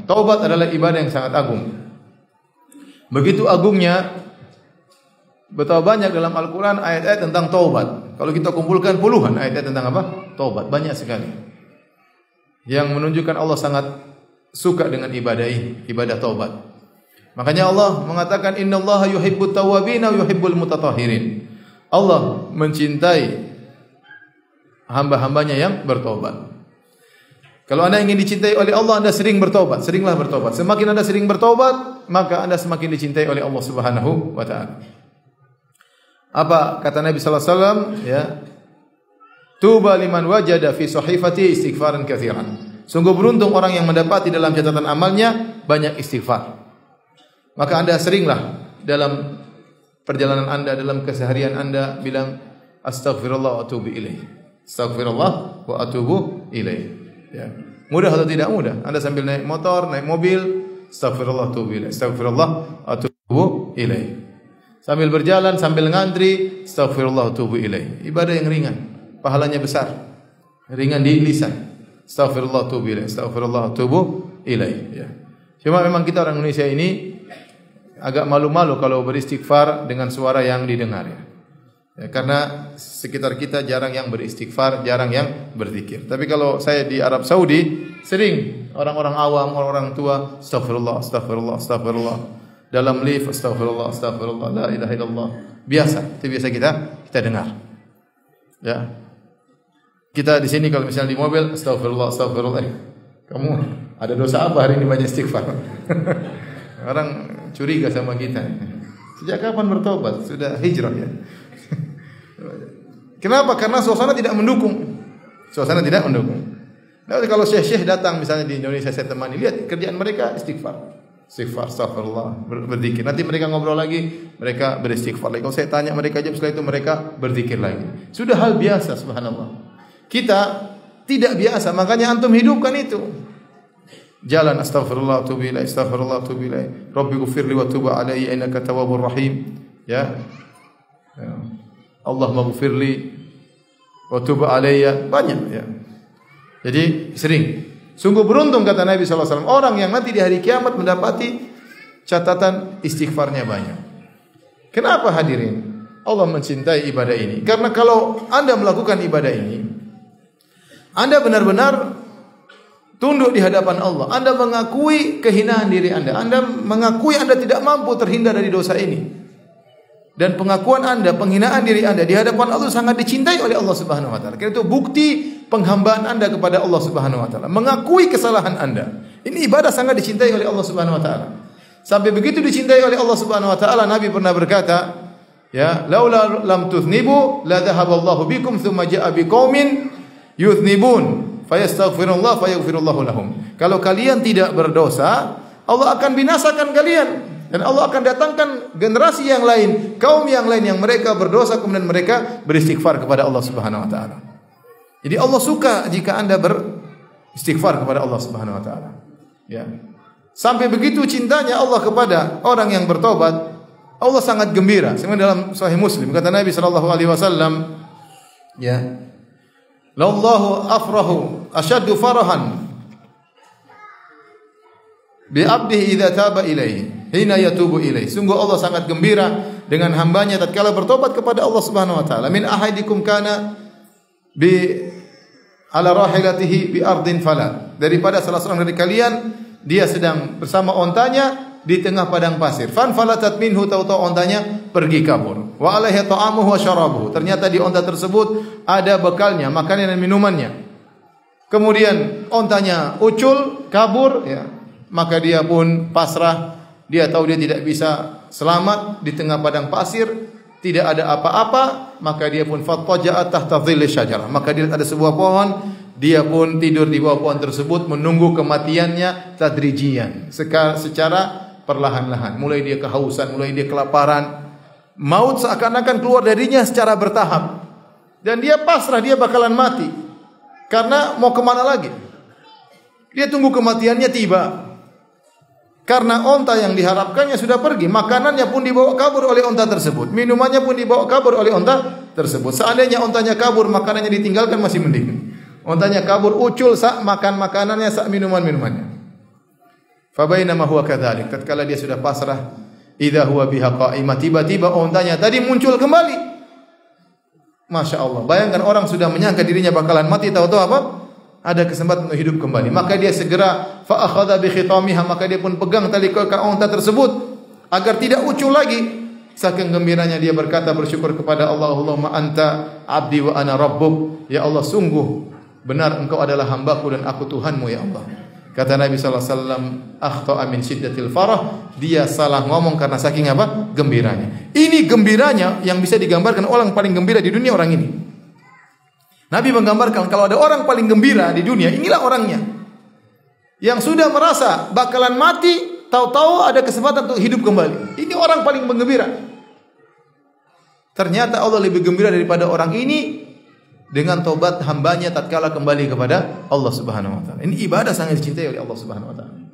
Taubat adalah ibadah yang sangat agung. Begitu agungnya, betapa banyak dalam Al-Quran ayat-ayat tentang taubat. Kalau kita kumpulkan puluhan ayat-ayat tentang apa? Taubat, banyak sekali. Yang menunjukkan Allah sangat suka dengan ibadah ini, ibadah taubat. Makanya Allah mengatakan innallaha yuhibbut tawwabin wa yuhibbul mutatahhirin. Allah mencintai hamba-hambanya yang bertobat. Kalau Anda ingin dicintai oleh Allah, Anda sering bertobat, seringlah bertobat. Semakin Anda sering bertobat, maka Anda semakin dicintai oleh Allah Subhanahu wa taala. Apa kata Nabi sallallahu alaihi wasallam, ya? Tuba liman wajada fi sahifati istighfaran katsiran. Sungguh beruntung orang yang mendapati dalam catatan amalnya banyak istighfar. Maka Anda seringlah dalam perjalanan Anda, dalam keseharian Anda bilang astaghfirullah wa atubu ilaih. Astaghfirullah wa atubu ilaih. Ya. Mudah atau tidak mudah? Anda sambil naik motor, naik mobil, astaghfirullah wa atubu ilaih. Astaghfirullah wa atubu ilaih. Sambil berjalan, sambil ngantri, astaghfirullah wa atubu ilaih. Ibadah yang ringan, pahalanya besar. Ringan di lisan. Astaghfirullah wa atubu ilaih. Astaghfirullah wa atubu ilaih. Ya. Cuma memang kita orang Indonesia ini agak malu-malu kalau beristighfar dengan suara yang didengar, ya. Ya, karena sekitar kita jarang yang beristighfar, jarang yang berzikir. Tapi kalau saya di Arab Saudi, sering orang-orang awam, orang-orang tua, astaghfirullah, astaghfirullah, astaghfirullah. Dalam lift, astaghfirullah, astaghfirullah, la ilaha illallah. Biasa, itu biasa kita dengar. Ya. Kita di sini kalau misalnya di mobil, astaghfirullah, astaghfirullah. Kamu ada dosa apa hari ini banyak istighfar? Orang curiga sama kita. Sejak kapan bertobat? Sudah hijrah, ya. Kenapa? Karena suasana tidak mendukung. Suasana tidak mendukung. Nah, kalau syekh-syekh datang misalnya di Indonesia, saya temani, lihat kerjaan mereka istighfar. Istighfar, astaghfirullah, berzikir. Nanti mereka ngobrol lagi, mereka beristighfar lagi. Kalau saya tanya mereka jawab, setelah itu mereka berzikir lagi. Sudah hal biasa, subhanallah. Kita tidak biasa, makanya antum hidupkan itu. Jalan astaghfirullah atubu ilaih, astaghfirullah atubu ilaih. Rabbi ghfirli wa tub alayya innaka tawwabur rahim. Ya. Allahumma ghfirli wa tub alayya, banyak, ya. Jadi sering. Sungguh beruntung kata Nabi sallallahu alaihi wasallam orang yang nanti di hari kiamat mendapati catatan istighfarnya banyak. Kenapa hadirin? Allah mencintai ibadah ini. Karena kalau Anda melakukan ibadah ini, Anda benar-benar tunduk di hadapan Allah. Anda mengakui kehinaan diri Anda. Anda mengakui Anda tidak mampu terhindar dari dosa ini. Dan pengakuan Anda, penghinaan diri Anda di hadapan Allah sangat dicintai oleh Allah Subhanahu wa taala. Karena itu bukti penghambaan Anda kepada Allah Subhanahu wa taala. Mengakui kesalahan Anda. Ini ibadah sangat dicintai oleh Allah Subhanahu wa taala. Sampai begitu dicintai oleh Allah Subhanahu wa taala, Nabi pernah berkata, ya, laula lam tuthnibu la dhahaballahu bikum thumma jaa biqaumin yuthnibun fayastaghfirullah fayaghfirullahu lahum. Kalau kalian tidak berdosa, Allah akan binasakan kalian. Dan Allah akan datangkan generasi yang lain, kaum yang lain yang mereka berdosa kemudian mereka beristighfar kepada Allah Subhanahu wa taala. Jadi Allah suka jika Anda beristighfar kepada Allah Subhanahu wa taala. Ya. Sampai begitu cintanya Allah kepada orang yang bertobat, Allah sangat gembira. Sebenarnya dalam Sahih Muslim kata Nabi sallallahu alaihi wasallam, ya. Lallahu afrahu asyaddu farahan bi 'abdihi idza taba ilaihi. Hina yatubu ilaih. Sungguh Allah sangat gembira dengan hambanya tatkala bertobat kepada Allah Subhanahu wa taala. Min ahadikum kana bi ala rahilatihi bi ardin fala. Daripada salah seorang dari kalian dia sedang bersama ontanya di tengah padang pasir. Fan falatat minhu, tahu-tahu ontanya pergi kabur. Wa alaihi ta'amuhu wa syarabuhu. Ternyata di onta tersebut ada bekalnya, makanan dan minumannya. Kemudian ontanya ucul, kabur, ya. Maka dia pun pasrah. Dia tahu dia tidak bisa selamat di tengah padang pasir, tidak ada apa-apa, maka dia pun fattaja'a tahta dhilli syajarah. Maka dia ada sebuah pohon, dia pun tidur di bawah pohon tersebut menunggu kematiannya tadrijian, secara perlahan-lahan. Mulai dia kehausan, mulai dia kelaparan. Maut seakan-akan keluar darinya secara bertahap. Dan dia pasrah, dia bakalan mati. Karena mau kemana lagi? Dia tunggu kematiannya tiba. Karena onta yang diharapkannya sudah pergi, makanannya pun dibawa kabur oleh onta tersebut, minumannya pun dibawa kabur oleh onta tersebut. Seandainya ontanya kabur, makanannya ditinggalkan masih mending. Ontanya kabur, ucul, sak makan makanannya, sak minumannya. Fa bainama huwa kadzalik, tatkala dia sudah pasrah, idza huwa biha qa'imah, tiba-tiba ontanya tadi muncul kembali. Masya Allah, bayangkan orang sudah menyangka dirinya bakalan mati, tahu-tahu apa? Ada kesempatan untuk hidup kembali. Maka dia segera fa akhadha bi khitamiha, maka dia pun pegang tali kekang unta tersebut agar tidak ucul lagi. Saking gembiranya dia berkata bersyukur kepada Allah, Allahumma anta abdi wa ana rabbuk. Ya Allah, sungguh benar engkau adalah hambaku dan aku Tuhanmu ya Allah. Kata Nabi sallallahu alaihi wasallam, akhta'a min syiddatil farah, dia salah ngomong karena saking apa? Gembiranya. Ini gembiranya yang bisa digambarkan orang paling gembira di dunia orang ini. Nabi menggambarkan kalau ada orang paling gembira di dunia, inilah orangnya. Yang sudah merasa bakalan mati, tahu-tahu ada kesempatan untuk hidup kembali. Ini orang paling menggembira. Ternyata Allah lebih gembira daripada orang ini dengan tobat hambanya tatkala kembali kepada Allah Subhanahu wa taala. Ini ibadah sangat dicintai oleh Allah Subhanahu wa taala.